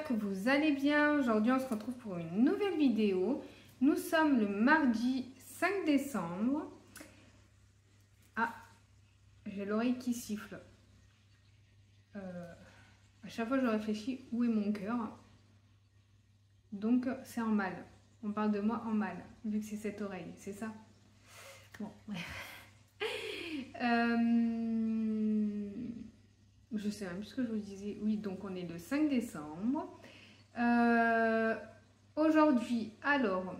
j'espère que vous allez bien. Aujourd'hui, on se retrouve pour une nouvelle vidéo. Nous sommes le mardi 5 décembre. Ah, j'ai l'oreille qui siffle. À chaque fois, je réfléchis où est mon cœur. Donc, c'est en mal. On parle de moi en mal, vu que c'est cette oreille, c'est ça? Bon, bref. Je sais même plus ce que je vous disais. Oui, donc on est le 5 décembre. Aujourd'hui, alors,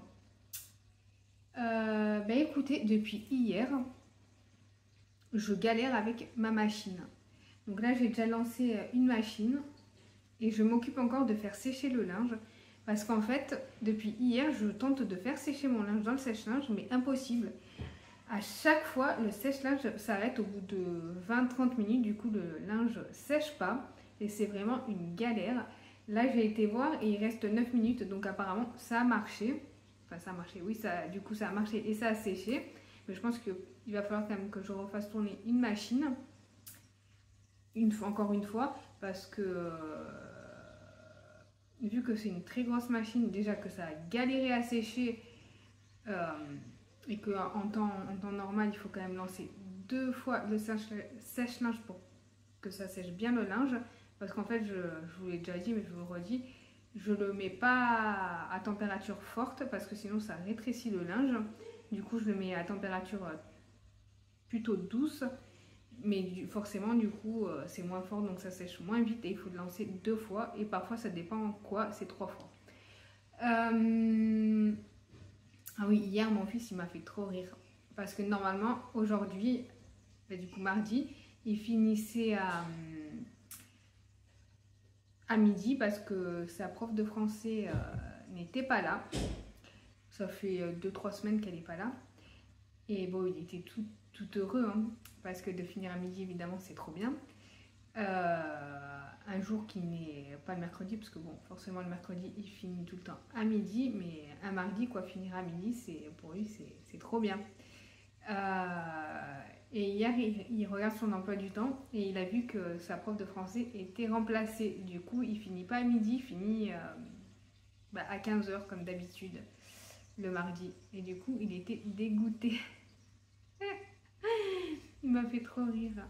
écoutez, depuis hier, je galère avec ma machine. Donc là, j'ai déjà lancé une machine et je m'occupe encore de faire sécher le linge. Parce qu'en fait, depuis hier, je tente de faire sécher mon linge dans le sèche-linge, mais impossible. À chaque fois, le sèche-linge s'arrête au bout de 20-30 minutes. Du coup, le linge sèche pas. Et c'est vraiment une galère. Là, j'ai été voir et il reste 9 minutes. Donc apparemment, ça a marché. Enfin, ça a marché. Oui, du coup, ça a marché et ça a séché. Mais je pense qu'il va falloir quand même que je refasse tourner une machine. Encore une fois. Parce que... vu que c'est une très grosse machine, déjà que ça a galéré à sécher... et qu'en temps normal, il faut quand même lancer 2 fois le sèche-linge pour que ça sèche bien le linge. Parce qu'en fait, je vous l'ai déjà dit, mais je vous le redis, je ne le mets pas à température forte parce que sinon ça rétrécit le linge. Du coup, je le mets à température plutôt douce. Mais forcément, du coup, c'est moins fort, donc ça sèche moins vite et il faut le lancer 2 fois. Et parfois, ça dépend quoi, c'est 3 fois. Ah oui, hier, mon fils, il m'a fait trop rire. Parce que normalement, aujourd'hui, du coup mardi, il finissait à midi parce que sa prof de français n'était pas là. Ça fait 2-3 semaines qu'elle n'est pas là. Et bon, il était tout heureux, hein, parce que de finir à midi, évidemment, c'est trop bien. Un jour qui n'est pas le mercredi, parce que bon, forcément le mercredi il finit tout le temps à midi, mais un mardi, quoi, finir à midi, pour lui c'est trop bien. Et hier il regarde son emploi du temps et il a vu que sa prof de français était remplacée. Du coup, il finit pas à midi, il finit à 15h comme d'habitude le mardi. Et du coup, il était dégoûté. Il m'a fait trop rire.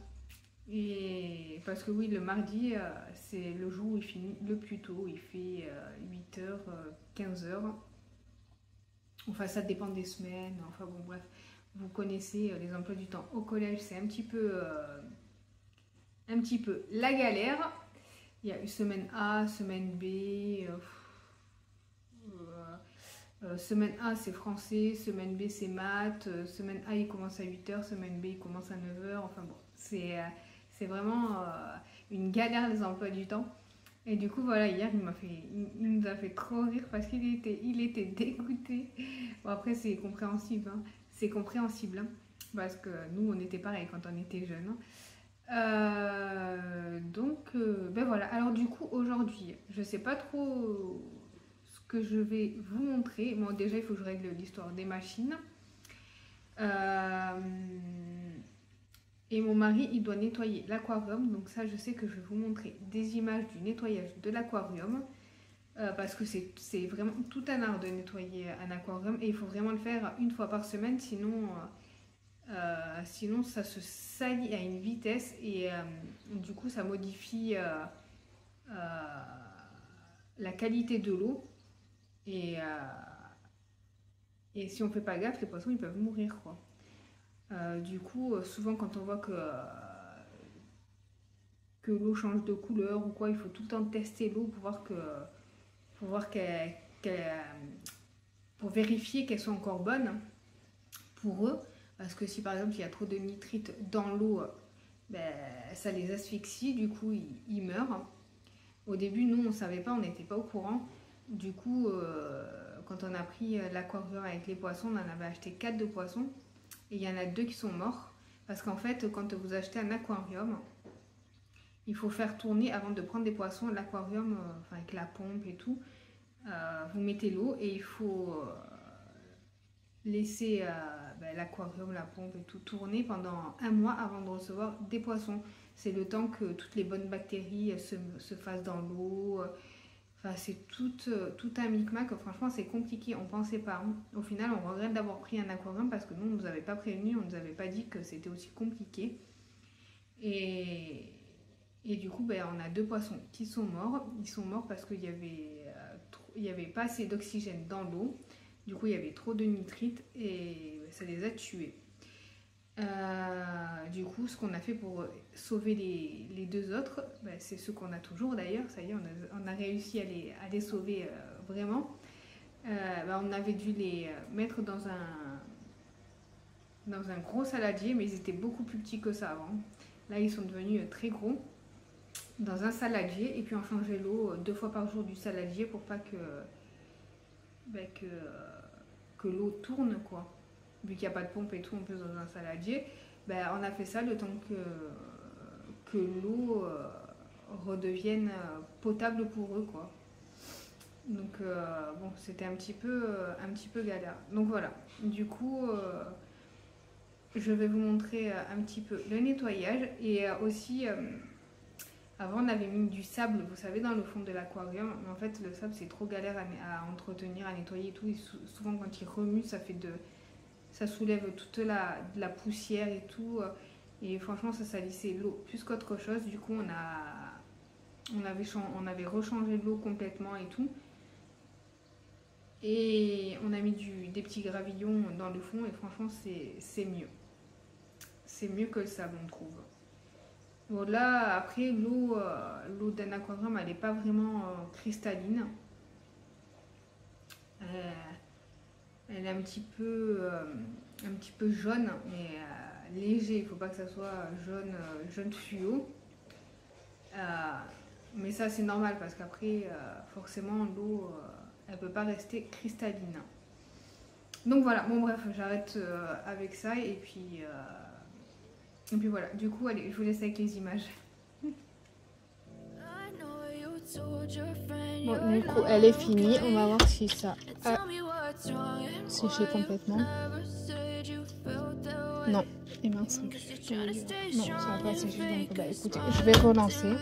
Et parce que oui, le mardi, c'est le jour où il finit le plus tôt. Il fait 8h, 15h. Enfin, ça dépend des semaines. Enfin bon, bref. Vous connaissez les emplois du temps au collège. C'est un petit peu la galère. Il y a une semaine A, semaine B. Semaine A, c'est français. Semaine B, c'est maths. Semaine A, il commence à 8h. Semaine B, il commence à 9h. Enfin bon, c'est vraiment une galère les emplois du temps. Et du coup, voilà, hier, il nous a fait trop rire parce qu'il était dégoûté. Bon, après, c'est compréhensible. Hein. C'est compréhensible. Hein, parce que nous, on était pareil quand on était jeunes. Ben voilà. Alors, du coup, aujourd'hui, je sais pas trop ce que je vais vous montrer. Bon, déjà, il faut que je règle l'histoire des machines. Et mon mari, il doit nettoyer l'aquarium. Donc ça, je sais que je vais vous montrer des images du nettoyage de l'aquarium. Parce que c'est vraiment tout un art de nettoyer un aquarium. Et il faut vraiment le faire une fois par semaine. Sinon ça se salit à une vitesse. Et du coup, ça modifie la qualité de l'eau. Et si on ne fait pas gaffe, les poissons, ils peuvent mourir, quoi. Du coup, souvent quand on voit que l'eau change de couleur ou quoi, il faut tout le temps tester l'eau pour vérifier qu'elle soit encore bonne pour eux. Parce que si par exemple il y a trop de nitrite dans l'eau, ça les asphyxie, du coup ils meurent. Au début, nous on ne savait pas, on n'était pas au courant. Du coup, quand on a pris l'aquarium avec les poissons, on en avait acheté 4 de poissons. Et il y en a 2 qui sont morts. Parce qu'en fait, quand vous achetez un aquarium, il faut faire tourner, avant de prendre des poissons, l'aquarium, avec la pompe et tout. Vous mettez l'eau et il faut laisser l'aquarium, la pompe et tout tourner pendant 1 mois avant de recevoir des poissons. C'est le temps que toutes les bonnes bactéries se fassent dans l'eau. Enfin, c'est tout un micmac. Franchement, c'est compliqué. On pensait pas. Hein. Au final, on regrette d'avoir pris un aquarium parce que nous, on ne nous avait pas prévenu, on ne nous avait pas dit que c'était aussi compliqué. Et du coup, ben, on a 2 poissons qui sont morts. Ils sont morts parce qu'il y avait pas assez d'oxygène dans l'eau. Du coup, il y avait trop de nitrite et ça les a tués. Du coup, ce qu'on a fait pour sauver les 2 autres, ben, c'est ce qu'on a toujours d'ailleurs. Ça y est, on a réussi à les sauver vraiment. Ben, on avait dû les mettre dans un gros saladier, mais ils étaient beaucoup plus petits que ça avant. Là, ils sont devenus très gros dans un saladier, et puis on changeait l'eau 2 fois par jour du saladier pour pas que l'eau tourne, quoi. Vu qu'il n'y a pas de pompe et tout, on peut dans un saladier, ben, on a fait ça le temps que l'eau redevienne potable pour eux, quoi. Donc bon, c'était un petit peu galère. Donc voilà, du coup je vais vous montrer un petit peu le nettoyage. Et aussi avant on avait mis du sable, vous savez, dans le fond de l'aquarium. Mais en fait le sable c'est trop galère à entretenir, à nettoyer et tout. Et souvent quand il remue, ça soulève toute de la poussière et tout. Et franchement ça salissait l'eau plus qu'autre chose. Du coup on avait rechangé l'eau complètement et tout. Et on a mis des petits gravillons dans le fond et franchement c'est mieux. C'est mieux que le sable, on trouve. Bon là après l'eau d'un aquarium elle n'est pas vraiment cristalline. Elle est un petit peu jaune, mais léger. Il ne faut pas que ça soit jaune fluo. Mais ça c'est normal parce qu'après forcément l'eau elle peut pas rester cristalline. Donc voilà, bon bref, j'arrête avec ça et puis voilà. Du coup, allez, je vous laisse avec les images. Bon, du coup, elle est finie. On va voir si ça a séché complètement. Non, et mince, non, ça va pas sécher. Donc, bah écoutez, je vais relancer.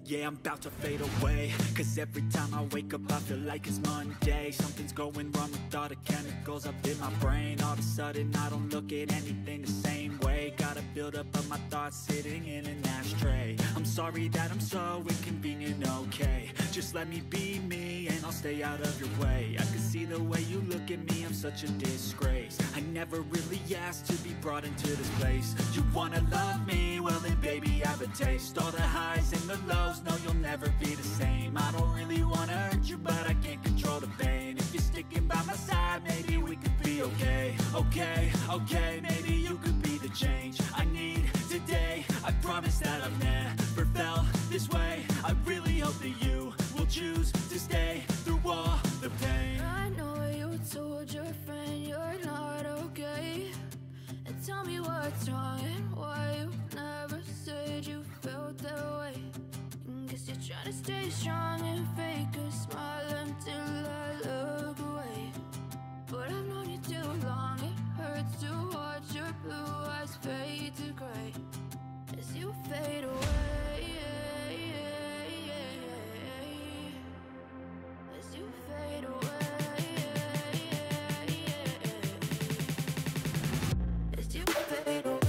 Yeah, I'm about to fade away, cause every time I wake up I feel like it's Monday. Something's going wrong with all the chemicals up in my brain. All of a sudden I don't look at anything the same way. Gotta build up of my thoughts sitting in an ashtray. I'm sorry that I'm so inconvenient, okay. Just let me be me and I'll stay out of your way. I can see the way you look at me, I'm such a disgrace. I never really asked to be brought into this place. You wanna love me? Well then baby I have a taste. All the highs and the lows, no you'll never be the same. I don't really wanna hurt you but I can't control the pain. If you're sticking by my side maybe we could be okay. Okay, maybe you could be the change I need today. I promise that I've never felt this way. I really hope that you will choose to stay through all the pain. I know you told your friend you're not okay, and tell me what's wrong and why you never said you felt that way. Guess you're trying to stay strong and fake a smile until I look away. But I've known you too long, it hurts to watch your blue eyes fade to gray as you fade away. As you fade away. As you fade away.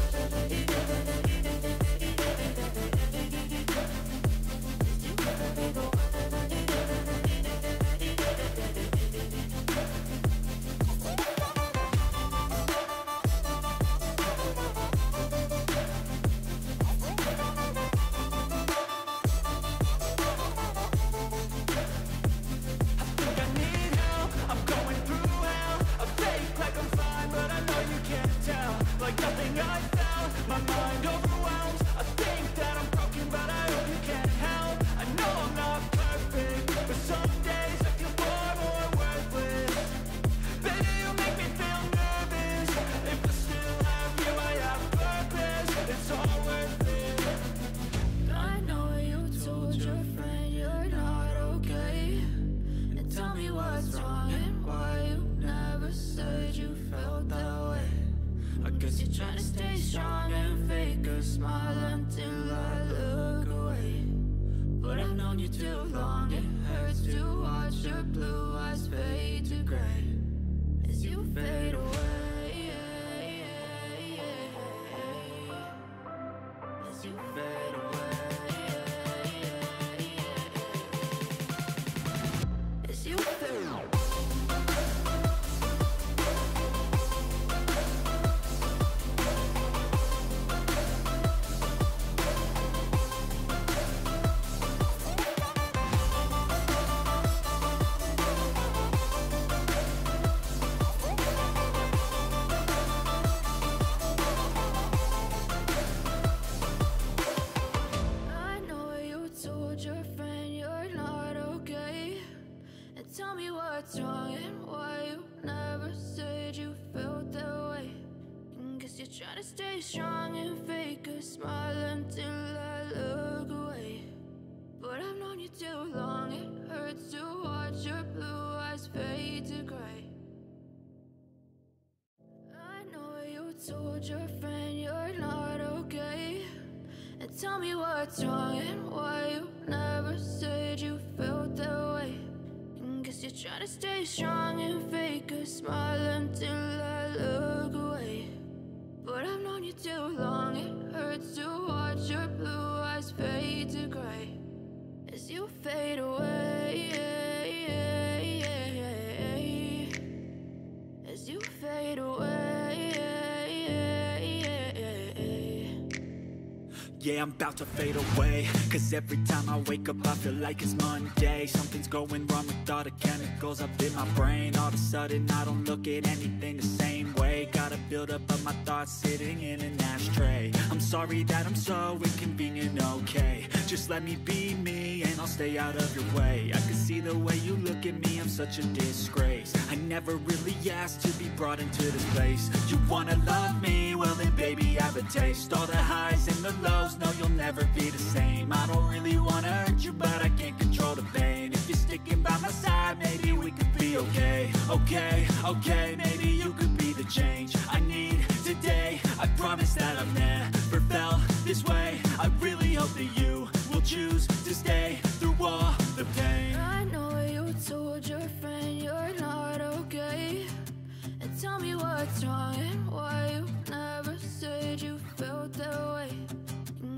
wrong and why you never said you felt that way. I guess you're trying to stay strong and fake a smile until I look away. But I've known you too long, it hurts to watch your blue eyes fade to gray as you fade away. As you fade away. As you fade away. Tell me what's wrong and why you never said you felt that way. Guess you're trying to stay strong and fake a smile until I look away. But I've known you too long, it hurts to watch your blue eyes fade to gray. I know you told your friend you're not okay. And tell me what's wrong and why you never said you felt that way. Guess you're trying to stay strong and fake a smile until I look away. But I've known you too long, it hurts to watch your blue eyes fade to gray as you fade away. As you fade away. Yeah, I'm about to fade away, cause every time I wake up I feel like it's Monday. Something's going wrong with all the chemicals up in my brain. All of a sudden I don't look at anything the same way. Got a buildup of my thoughts sitting in an ashtray. I'm sorry that I'm so inconvenient, okay. Just let me be me and I'll stay out of your way. I can see the way you look at me, I'm such a disgrace. I never really asked to be brought into this place. You wanna love me? Well then baby I have a taste. All the highs and the lows, no you'll never be the same. I don't really wanna hurt you but I can't control the pain. If you're sticking by my side maybe we could be okay. Okay, maybe you could be the change I need today. I promise that I've never felt this way. I really hope that you will choose to stay through all the pain. I know you told your friend you're not okay. And tell me what's wrong and why you never said you felt that way.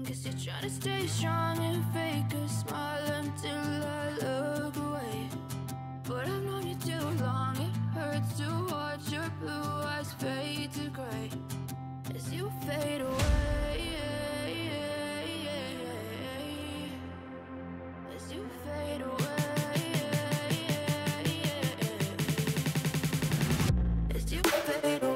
Guess you're trying to stay strong and fake a smile until I look away. But I've known you too long, it hurts to watch your blue eyes fade to gray as you fade away. As you fade away. As you fade away.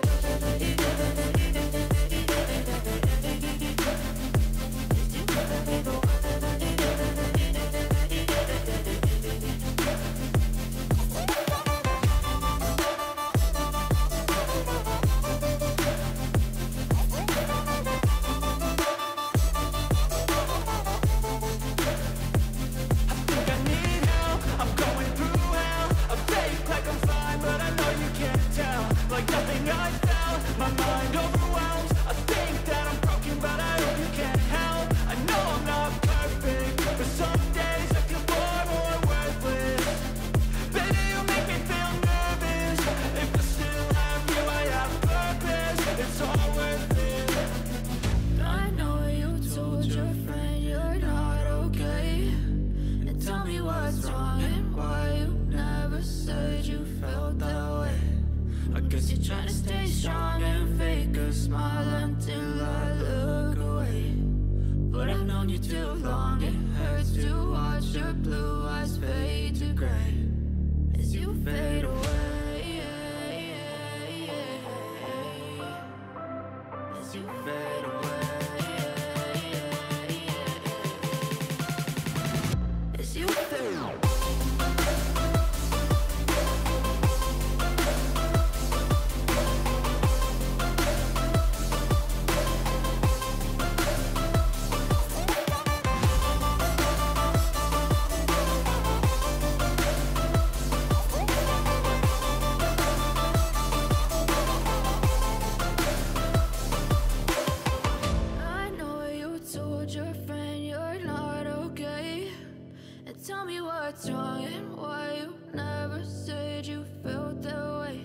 tell me what's wrong and why you never said you felt that way.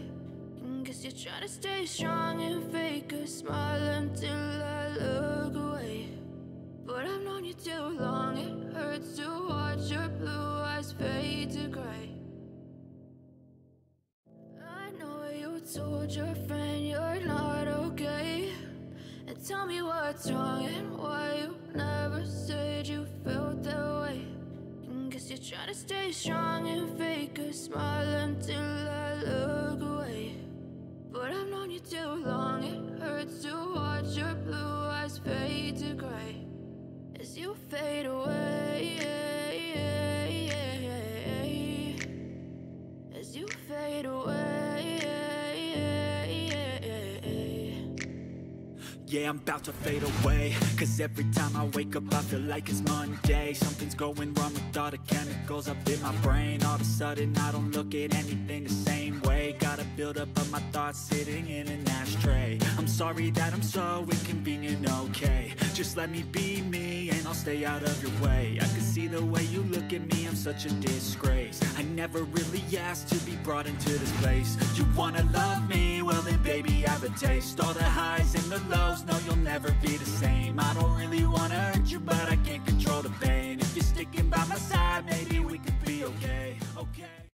And guess you're trying to stay strong and fake a smile until I look away. But I've known you too long, it hurts to watch your blue eyes fade to gray. I know you told your friend you're not okay. And tell me what's wrong and why you never said you felt that way. And guess you're trying to stay strong and fake a smile until I look away. But I've known you too long, it hurts to watch your blue eyes fade to gray. As you fade away, as you fade away. Yeah, I'm about to fade away, cause every time I wake up I feel like it's Monday. Something's going wrong with all the chemicals up in my brain. All of a sudden I don't look at anything the same way. Gotta build up of my thoughts sitting in an ashtray. I'm sorry that I'm so inconvenient, okay. Just let me be me and I'll stay out of your way. I can see the way you look at me, I'm such a disgrace. I never really asked to be brought into this place. You wanna love me? Well then baby have a taste. All the highs and the lows, no you'll never be the same. I don't really wanna hurt you but I can't control the pain. If you're sticking by my side, maybe we could be okay, okay.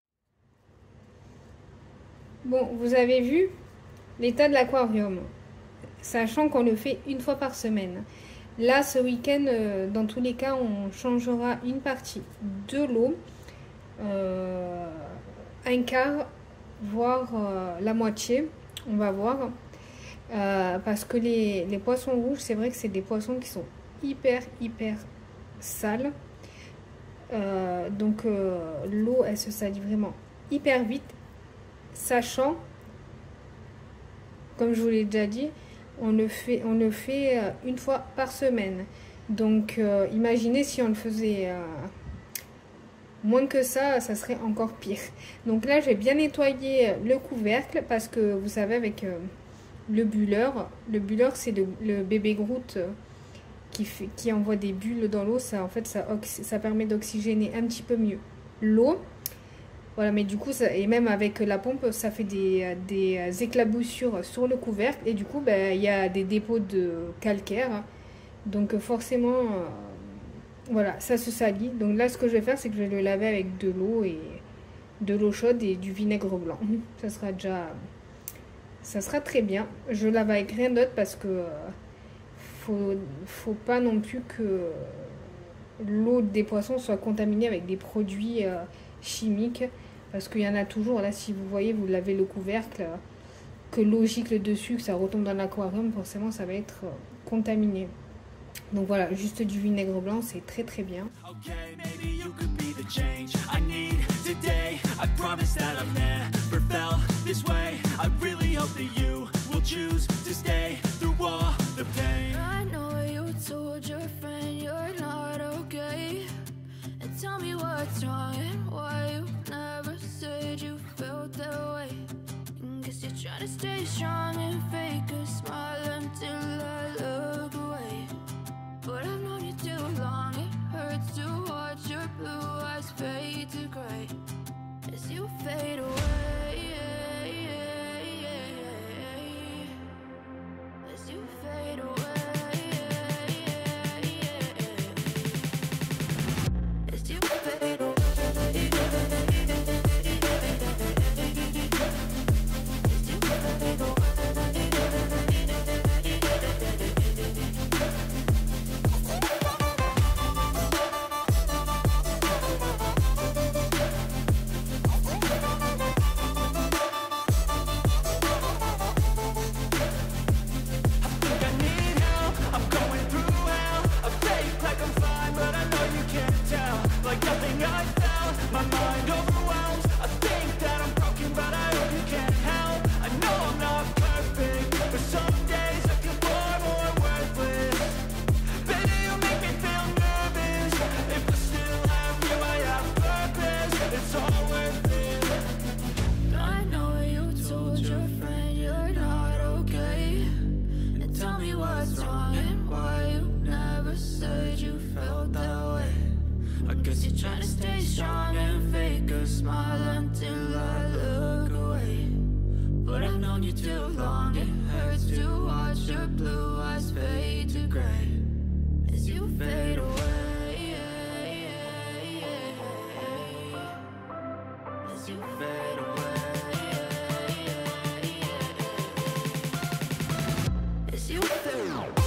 Bon, vous avez vu l'état de l'aquarium, sachant qu'on le fait une fois par semaine. Là, ce week-end, dans tous les cas, on changera une partie de l'eau, un quart, voire la moitié, on va voir. Parce que les poissons rouges, c'est vrai que c'est des poissons qui sont hyper sales. Donc l'eau, elle se salit vraiment hyper vite. Sachant, comme je vous l'ai déjà dit, on le fait une fois par semaine. Donc imaginez si on le faisait moins que ça, ça serait encore pire. Donc là, j'ai bien nettoyé le couvercle parce que vous savez, avec le bulleur c'est le bébé Groot qui envoie des bulles dans l'eau. Ça, en fait, ça permet d'oxygéner un petit peu mieux l'eau. Voilà, mais du coup, et même avec la pompe, ça fait des éclaboussures sur le couvercle. Et du coup, il y a des dépôts de calcaire. Donc forcément, voilà, ça se salit. Donc là, ce que je vais faire, c'est que je vais le laver avec de l'eau et de l'eau chaude et du vinaigre blanc. Ça sera très bien. Je lave avec rien d'autre parce que faut pas non plus que l'eau des poissons soit contaminée avec des produits chimiques. Parce qu'il y en a toujours, là si vous voyez, vous lavez le couvercle, que l'eau gicle dessus, que ça retombe dans l'aquarium, forcément ça va être contaminé. Donc voilà, juste du vinaigre blanc, c'est très bien. Tell me what's wrong and why you never said you felt that way. And guess you're trying to stay strong and fake a smile until I look away. But I've known you too long, it hurts to watch your blue eyes fade to gray. As you fade away, as you fade away. a smile until I look away. But I've known you too long, it hurts to watch your blue eyes fade to gray as you fade away, as you fade away, as you fade away.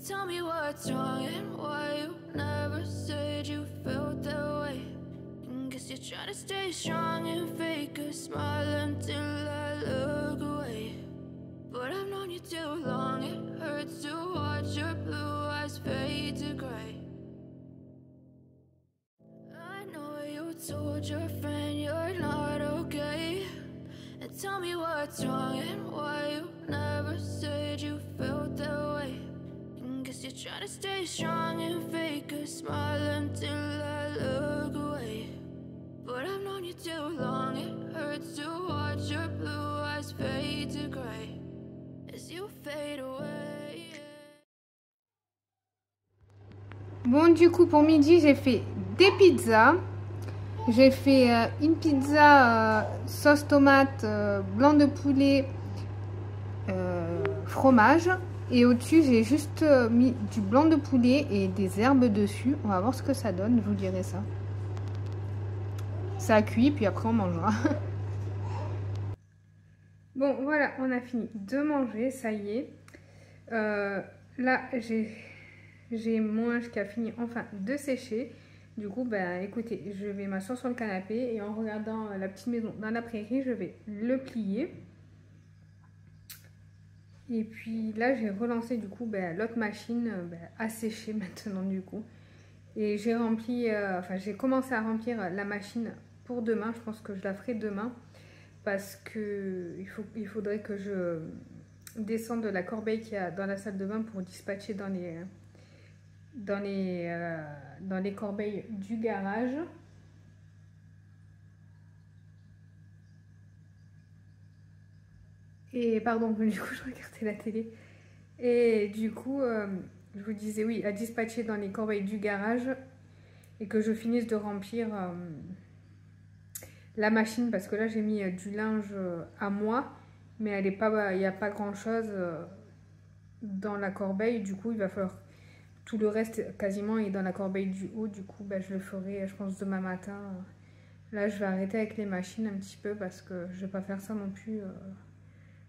Tell me what's wrong and why you never said you felt that way. And guess you're trying to stay strong and fake a smile until I look away. But I've known you too long, it hurts to watch your blue eyes fade to gray. I know you told your friend you're not okay. And tell me what's wrong and why you never said you felt that way. Guess you're trying to stay strong and fake a smile until I look away. But I've known you too long, it hurts to watch your blue eyes fade to gray as you fade away. Bon, du coup, pour midi, j'ai fait des pizzas. J'ai fait une pizza sauce tomate, blanc de poulet, fromage. Et au-dessus, j'ai juste mis du blanc de poulet et des herbes dessus. On va voir ce que ça donne, je vous dirai ça. Ça cuit, puis après on mangera. Bon, voilà, on a fini de manger, ça y est. Là, j'ai mon linge qui a fini enfin de sécher. Du coup, ben, écoutez, je vais m'asseoir sur le canapé et en regardant la petite maison dans la prairie, je vais le plier. Et puis là, j'ai relancé du coup l'autre machine à sécher maintenant du coup. Et j'ai rempli, j'ai commencé à remplir la machine pour demain. Je pense que je la ferai demain parce que il faudrait que je descende la corbeille qu'il y a dans la salle de bain pour dispatcher dans les corbeilles du garage. Et pardon, du coup, je regardais la télé. Et du coup, je vous disais, oui, à dispatcher dans les corbeilles du garage. Et que je finisse de remplir la machine. Parce que là, j'ai mis du linge à moi. Mais elle est pas, il n'y a pas grand-chose dans la corbeille. Du coup, il va falloir... Tout le reste, quasiment, est dans la corbeille du haut. Du coup, je le ferai, je pense, demain matin. Là, je vais arrêter avec les machines un petit peu. Parce que je ne vais pas faire ça non plus...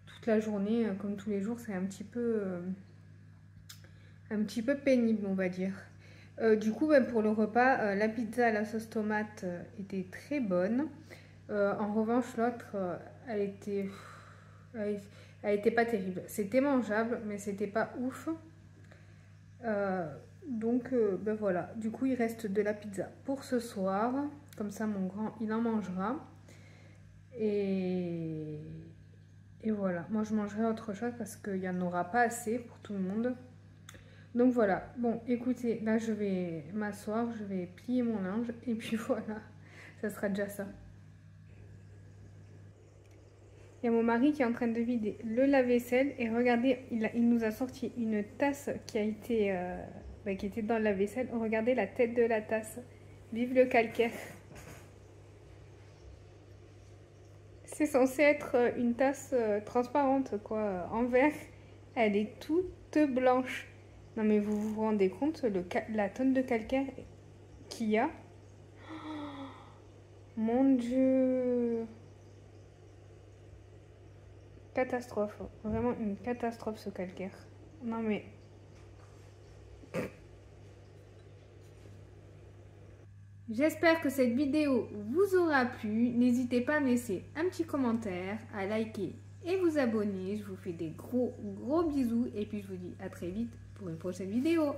toute la journée, comme tous les jours, c'est un petit peu pénible, on va dire. Du coup, pour le repas, la pizza à la sauce tomate était très bonne. En revanche, l'autre, elle était pas terrible. C'était mangeable, mais c'était pas ouf. Donc, voilà. Du coup, il reste de la pizza pour ce soir. Comme ça, mon grand, il en mangera. Et voilà, moi je mangerai autre chose parce qu'il n'y en aura pas assez pour tout le monde. Donc voilà, bon écoutez, là je vais m'asseoir, je vais plier mon linge et puis voilà, ça sera déjà ça. Il y a mon mari qui est en train de vider le lave-vaisselle et regardez, il nous a sorti une tasse qui était dans le lave-vaisselle. Regardez la tête de la tasse, vive le calcaire. C'est censé être une tasse transparente, quoi, en verre. Elle est toute blanche. Non, mais vous vous rendez compte, la tonne de calcaire qu'il y a? Oh, mon Dieu! Catastrophe. Vraiment une catastrophe, ce calcaire. Non, mais... J'espère que cette vidéo vous aura plu. N'hésitez pas à me laisser un petit commentaire, à liker et vous abonner. Je vous fais des gros bisous et puis je vous dis à très vite pour une prochaine vidéo.